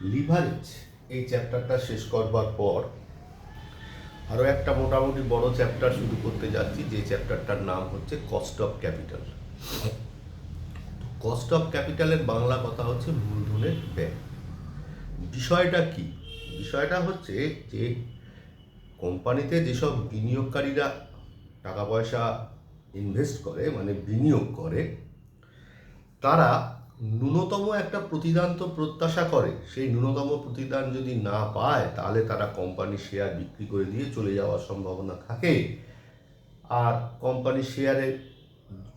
Leverage এই চ্যাপ্টারটা শেষ করবার পর আরও একটা মোটামুটি বড় চ্যাপ্টার শুরু করতে যাচ্ছি, যে চ্যাপ্টারটার নাম হচ্ছে cost of capital. Cost of ক্যাপিটালের বাংলা কথা হচ্ছে মূলধনের ব্যয়। বিষয়টা কি? বিষয়টা হচ্ছে যে কোম্পানিতে যেসব বিনিয়োগকারীরা টাকা পয়সা ইনভেস্ট করে, মানে বিনিয়োগ করে, তারা ন্যূনতম একটা প্রতিদান তো প্রত্যাশা করে। সেই ন্যূনতম প্রতিদান যদি না পায় তাহলে তারা কোম্পানির শেয়ার বিক্রি করে দিয়ে চলে যাওয়ার সম্ভাবনা থাকে। আর কোম্পানির শেয়ারে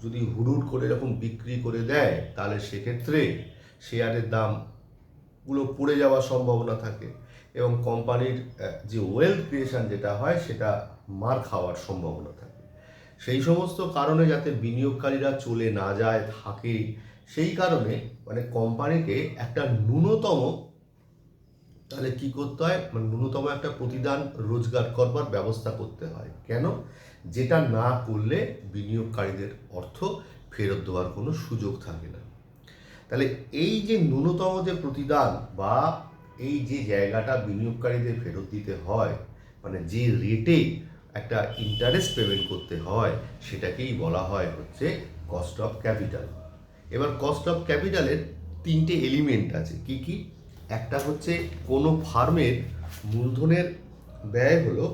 যদি হুড়ুট করে এরকম বিক্রি করে দেয় তাহলে সেক্ষেত্রে শেয়ারের দামগুলো পড়ে যাওয়ার সম্ভাবনা থাকে এবং কোম্পানির যে ওয়েলথ ক্রিয়েশন যেটা হয় সেটা মার খাওয়ার সম্ভাবনা থাকে। সেই সমস্ত কারণে যাতে বিনিয়োগকারীরা চলে না যায়, থাকে, সেই কারণে মানে কোম্পানিকে একটা ন্যূনতম তাহলে কি করতে হয়, মানে ন্যূনতম একটা প্রতিদান রোজগার করবার ব্যবস্থা করতে হয়। কেন? যেটা না করলে বিনিয়োগকারীদের অর্থ ফেরত দেওয়ার কোনো সুযোগ থাকে না। তাহলে এই যে ন্যূনতম যে প্রতিদান বা এই যে জায়গাটা বিনিয়োগকারীদের ফেরত দিতে হয়, মানে যে রেটে একটা ইন্টারেস্ট পেমেন্ট করতে হয়, সেটাকেই বলা হয় হচ্ছে কস্ট অফ ক্যাপিটাল। এবার কস্ট অফ ক্যাপিটালের তিনটে এলিমেন্ট আছে। কি কি? একটা হচ্ছে কোনো ফার্মের মূলধনের ব্যয় হলো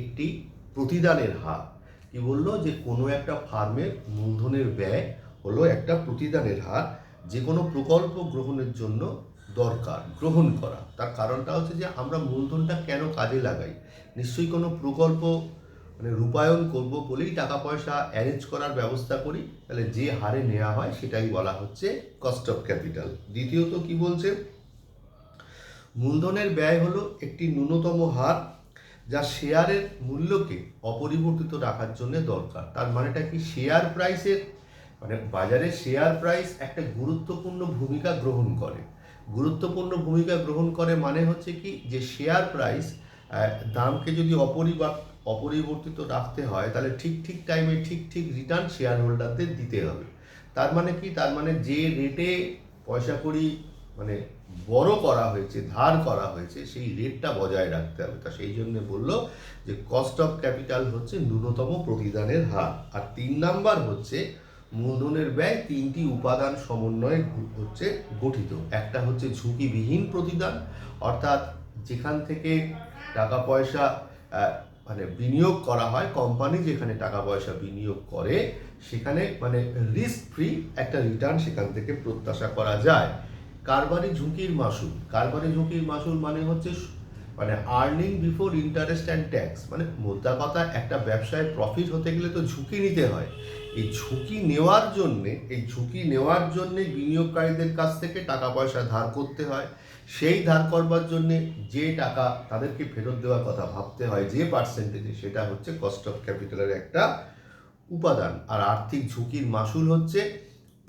একটি প্রতিদানের হার। কি বললো? যে কোনো একটা ফার্মের মূলধনের ব্যয় হলো একটা প্রতিদানের হার, যে কোনো প্রকল্প গ্রহণের জন্য দরকার গ্রহণ করা। তার কারণটা হচ্ছে যে আমরা মূলধনটা কেন কাজে লাগাই? নিশ্চয়ই কোনো প্রকল্প মানে রূপায়ণ করব বলেই টাকা পয়সা অ্যারেঞ্জ করার ব্যবস্থা করি। তাহলে যে হারে নেওয়া হয় সেটাই বলা হচ্ছে কস্ট অফ ক্যাপিটাল। দ্বিতীয়ত কি বলছে? মূলধনের ব্যয় হলো একটি ন্যূনতম হার যা শেয়ারের মূল্যকে অপরিবর্তিত রাখার জন্য দরকার। তার মানেটা কি? শেয়ার প্রাইসের মানে বাজারে শেয়ার প্রাইস একটা গুরুত্বপূর্ণ ভূমিকা গ্রহণ করে। গুরুত্বপূর্ণ ভূমিকা গ্রহণ করে মানে হচ্ছে কি, যে শেয়ার প্রাইস দামকে যদি অপরিবর্তিত রাখতে হয় তাহলে ঠিক ঠিক টাইমে ঠিক ঠিক রিটার্ন শেয়ার হোল্ডারদের দিতে হবে। তার মানে কি? তার মানে যে রেটে পয়সা কড়ি মানে বড় করা হয়েছে, ধার করা হয়েছে, সেই রেটটা বজায় রাখতে হবে। তা সেই জন্য বললো যে কস্ট অফ ক্যাপিটাল হচ্ছে ন্যূনতম প্রতিদানের হার। আর 3 নাম্বার হচ্ছে মূলধনের ব্যয় তিনটি উপাদান সমন্বয়ে হচ্ছে গঠিত। একটা হচ্ছে ঝুঁকিবিহীন প্রতিদান, অর্থাৎ যেখান থেকে টাকা পয়সা মানে বিনিয়োগ করা হয়, কোম্পানি যেখানে টাকা পয়সা বিনিয়োগ করে সেখানে মানে রিস্ক ফ্রি একটা রিটার্ন সেখান থেকে প্রত্যাশা করা যায়। কারবারি ঝুঁকির মাসুল। কারবারি ঝুঁকির মাসুল মানে হচ্ছে মানে earning before interest and tax. মানে মোদ্দা কথা, একটা ব্যবসায় প্রফিট হতে গেলে তো ঝুঁকি নিতে হয়। এই ঝুঁকি নেওয়ার জন্যে বিনিয়োগকারীদের কাছ থেকে টাকা পয়সা ধার করতে হয়। সেই ধার করবার জন্যে যে টাকা তাদেরকে ফেরত দেওয়ার কথা ভাবতে হয় যে পার্সেন্টেজে, সেটা হচ্ছে কস্ট অফ ক্যাপিটালের একটা উপাদান। আর আর্থিক ঝুঁকির মাসুল হচ্ছে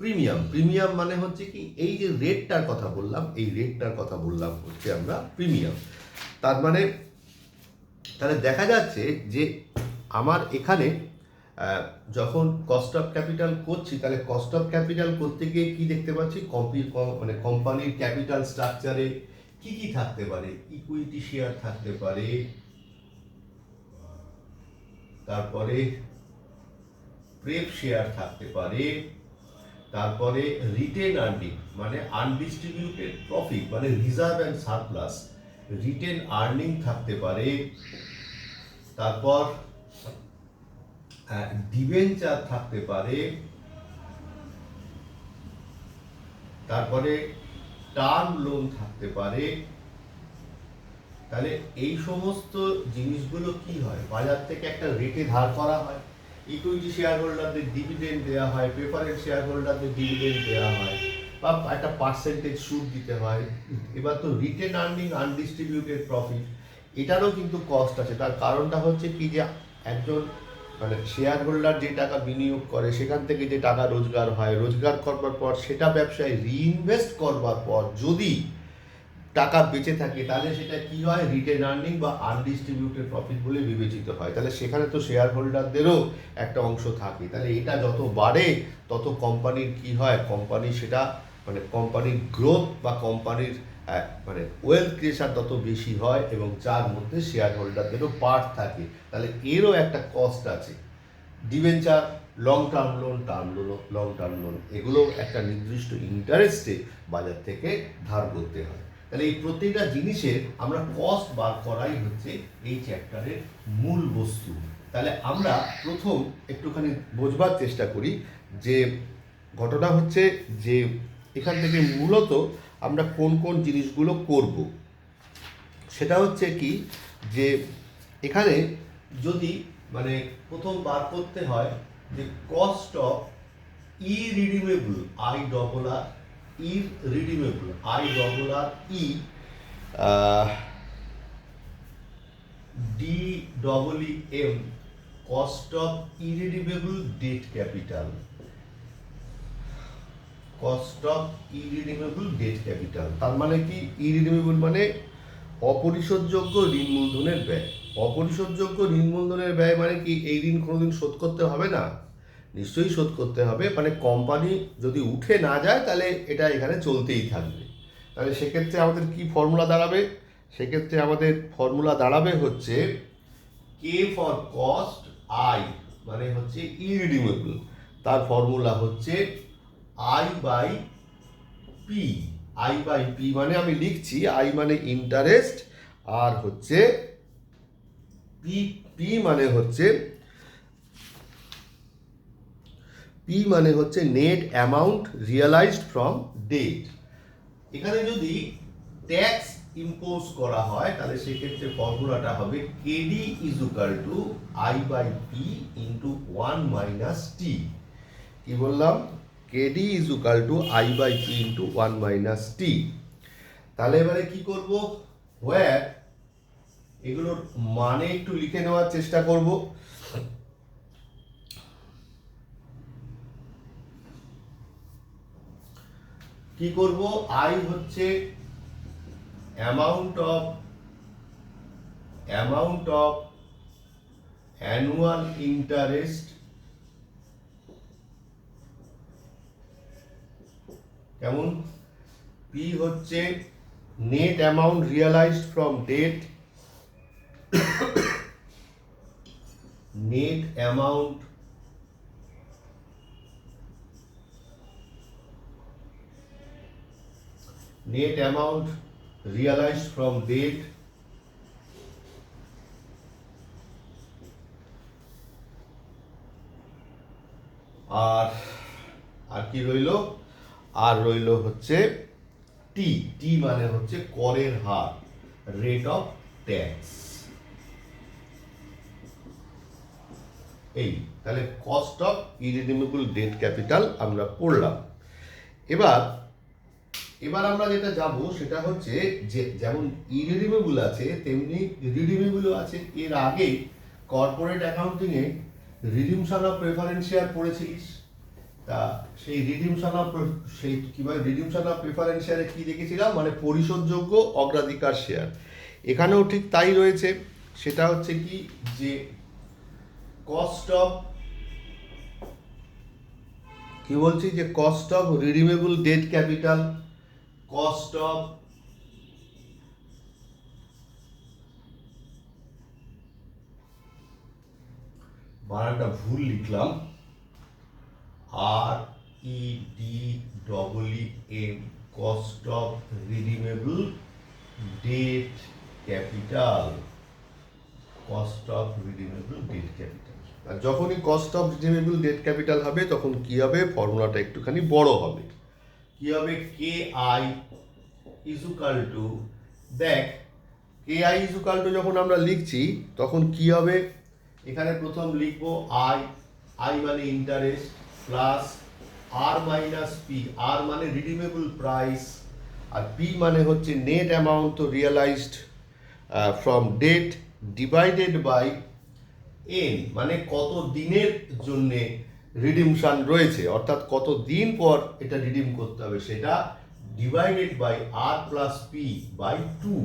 প্রিমিয়াম। প্রিমিয়াম মানে হচ্ছে কি, এই যে রেটটার কথা বললাম, এই রেটটার কথা বললাম হচ্ছে আমরা প্রিমিয়াম। তার মানে তাহলে দেখা যাচ্ছে যে আমার এখানে যখন কস্ট অফ ক্যাপিটাল করছি, তাহলে কস্ট অফ ক্যাপিটাল করতে গিয়ে কি দেখতে পাচ্ছি? মানে কোম্পানির ক্যাপিটাল স্ট্রাকচারে কি কি থাকতে পারে? ইকুইটি শেয়ার থাকতে পারে, তারপরে প্রেফ শেয়ার থাকতে পারে, তারপরে রিটেন আর্নিং মানে আনডিস্ট্রিবিউটেড প্রফিট মানে reserve and surplus, written earning থাকতে পারে, তারপর ডিবেঞ্চার থাকতে পারে, তারপরে টার্ম লোন থাকতে পারে। তাহলে এই সমস্ত জিনিসগুলো কি হয়? বাজার থেকে একটা রেটে ধার করা হয়, ইকুইটি শেয়ার হোল্ডারদের ডিভিডেন্ড দেওয়া হয়, প্রেফারেন্স শেয়ার হোল্ডারদের ডিভিডেন্ড দেওয়া হয়, বা একটা পার্সেন্টেজ সুদ দিতে হয়। এবার তো রিটেন আর্নিং আনডিস্ট্রিবিউটেড প্রফিট, এটারও কিন্তু কস্ট আছে। তার কারণটা হচ্ছে কি, যে একজন মানে শেয়ার হোল্ডার যে টাকা বিনিয়োগ করে সেখান থেকে যে টাকা রোজগার হয়, রোজগার করবার পর সেটা ব্যবসায় রিইনভেস্ট করবার পর যদি টাকা বেঁচে থাকে তাহলে সেটা কি হয়? রিটেন আর্নিং বা আনডিস্ট্রিবিউটেড প্রফিট বলে বিবেচিত হয়। তাহলে সেখানে তো শেয়ার হোল্ডারদেরও একটা অংশ থাকে। তাহলে এটা যত বাড়ে তত কোম্পানির কি হয়? কোম্পানি সেটা মানে কোম্পানির গ্রোথ বা কোম্পানির মানে ওয়েলথ ক্রিয়েশন তত বেশি হয় এবং যার মধ্যে শেয়ার হোল্ডারদেরও পার্ট থাকে, তাহলে এরও একটা কস্ট আছে। Debenture, long term loan, long term loan, এগুলো একটা নির্দিষ্ট ইন্টারেস্টে বাজার থেকে ধার করতে হয়। তাহলে এই প্রত্যেকটা জিনিসের আমরা কস্ট বার করাই হচ্ছে এই চ্যাপ্টারের মূল বস্তু। তাহলে আমরা প্রথম একটুখানি বোঝবার চেষ্টা করি যে ঘটনা হচ্ছে যে এখান থেকে মূলত আমরা কোন কোন জিনিসগুলো করব। সেটা হচ্ছে কি যে এখানে যদি মানে প্রথম বার করতে হয় যে cost of irredeemable, irredeemable, DEEM, cost of irredeemable debt capital, cost of irredeemable debt capital. তার মানে কি? ইরিডিমেবল মানে অপরিশোধযোগ্য ঋণ মূলধনের ব্যয়। অপরিশোধযোগ্য ঋণ মূলধনের ব্যয় মানে কি? এই ঋণ কোনোদিন শোধ করতে হবে না, নিশ্চয়ই শোধ করতে হবে। মানে কোম্পানি যদি উঠে না যায় তাহলে এটা এখানে চলতেই থাকবে। তাহলে সেক্ষেত্রে আমাদের কি ফর্মুলা দাঁড়াবে? সেক্ষেত্রে আমাদের ফর্মুলা দাঁড়াবে হচ্ছে কে ফর কস্ট, আই মানে হচ্ছে ইরিডিমেবল, তার ফর্মুলা হচ্ছে I by P. I by P মানে আমি লিখছি আই মানে ইন্টারেস্ট, আর হচ্ছে পি, পি মানে হচ্ছে net amount realised from date. এখানে যদি ট্যাক্স ইম্পোজ করা হয় তাহলে সেক্ষেত্রে ফর্মুলাটা হবে KD is equal to I by P into 1 minus T. কি বললাম? KD is equal to I by P into 1 minus T. তাহলে এবারে কি করব? হোয়ার এগুলোর মানে একটু লিখে নেওয়ার চেষ্টা করব। কি করব? আই হচ্ছে অ্যামাউন্ট অফ অ্যানুয়াল ইন্টারেস্ট, কেমন? পি হচ্ছে net amount realised from date, net amount realized from date, আর কি রইল? আর রইল হচ্ছে টি। টি মানে হচ্ছে করের হার, রেট অফ ট্যাক্স। এই তাহলে cost of irredeemable debt capital আমরা পড়লাম। এবার আমরা যেটা যাব সেটা হচ্ছে যে যেমন ইরিডিমেবল আছে তেমনি রিডিমেবলও আছে। এর আগে কর্পোরেট অ্যাকাউন্টিংয়ে রিডিমশন অফ প্রেফারেন্স শেয়ার পড়েছিলিস। তা সেই রিডিমশন অফ প্রেফারেন্স শেয়ারে কি দেখেছিলাম? মানে পরিশোধযোগ্য অগ্রাধিকার শেয়ার। এখানেও ঠিক তাই রয়েছে। সেটা হচ্ছে কি যে কস্ট অফ, কি বলছি যে cost of redeemable debt capital, cost of বানানটা ভুল লিখলাম, REDEEM, cost of redeemable debt capital, cost of redeemable debt capital. আর যখনই cost of redeemable debt capital হবে তখন কি হবে? ফর্মুলাটা একটুখানি বড় হবে। কি হবে? কে আই ইজ ইকুয়াল টু, দেখ কে আই ইজ ইকুয়াল টু যখন আমরা লিখছি তখন কি হবে? এখানে প্রথম লিখবো আই মানে interest plus R minus P. R মানে রিডিমেবল প্রাইস, আর পি মানে হচ্ছে net amount realised from date divided by N, মানে কত দিনের জন্যে রিডিমশন রয়েছে, অর্থাৎ কত দিন পর এটা রিডিম করতে হবে, সেটা divided by R plus P by 2।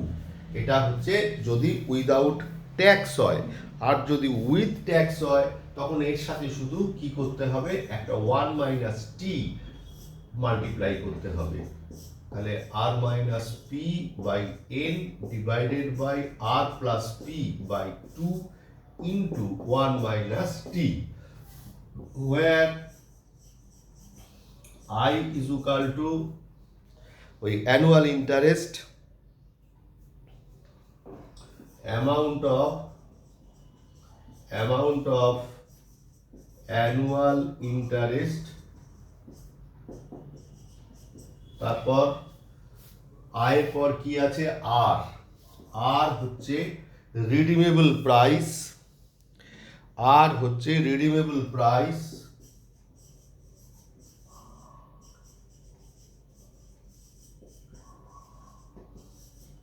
এটা হচ্ছে যদি উইদাউট ট্যাক্স হয়। আর যদি উইথ ট্যাক্স হয় তখন এর সাথে শুধু কি করতে হবে? একটা 1 মাইনাস টি মাল্টিপ্লাই করতে হবে। তাহলে R minus P by N divided by R plus P by 2 into 1 minus T, where I is equal to ওই annual interest, amount of annual interest, তারপর আয়ের পর কি আছে আর, আর হচ্ছে রিডিমেবল প্রাইস, আর হচ্ছে রিডিমেবল প্রাইস,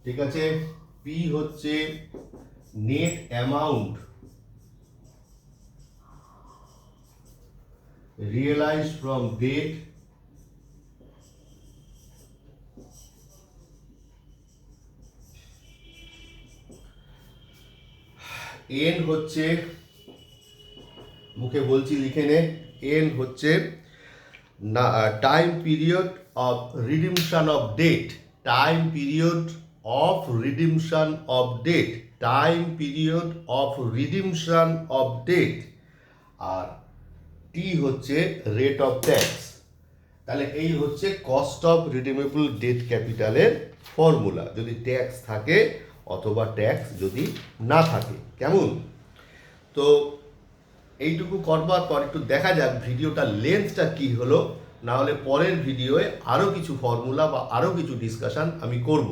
ঠিক আছে। পি হচ্ছে net amount realized from debt, N হচ্ছে, মুখে বলছি লিখে নে, এন হচ্ছে time period of redemption of debt, time period of redemption of debt, time period of redemption of debt, আর টি হচ্ছে রেট অফ ট্যাক্স। তাহলে এই হচ্ছে কস্ট অফ রিডিমেবল ডেট ক্যাপিটালের ফর্মুলা, যদি ট্যাক্স থাকে অথবা ট্যাক্স যদি না থাকে। কেমন? তো এইটুকু করবার পর একটু দেখা যাক ভিডিওটা লেন্থটা কি হলো, না হলে পরের ভিডিওয়ে আরও কিছু ফর্মুলা বা আরও কিছু ডিসকাশন আমি করব।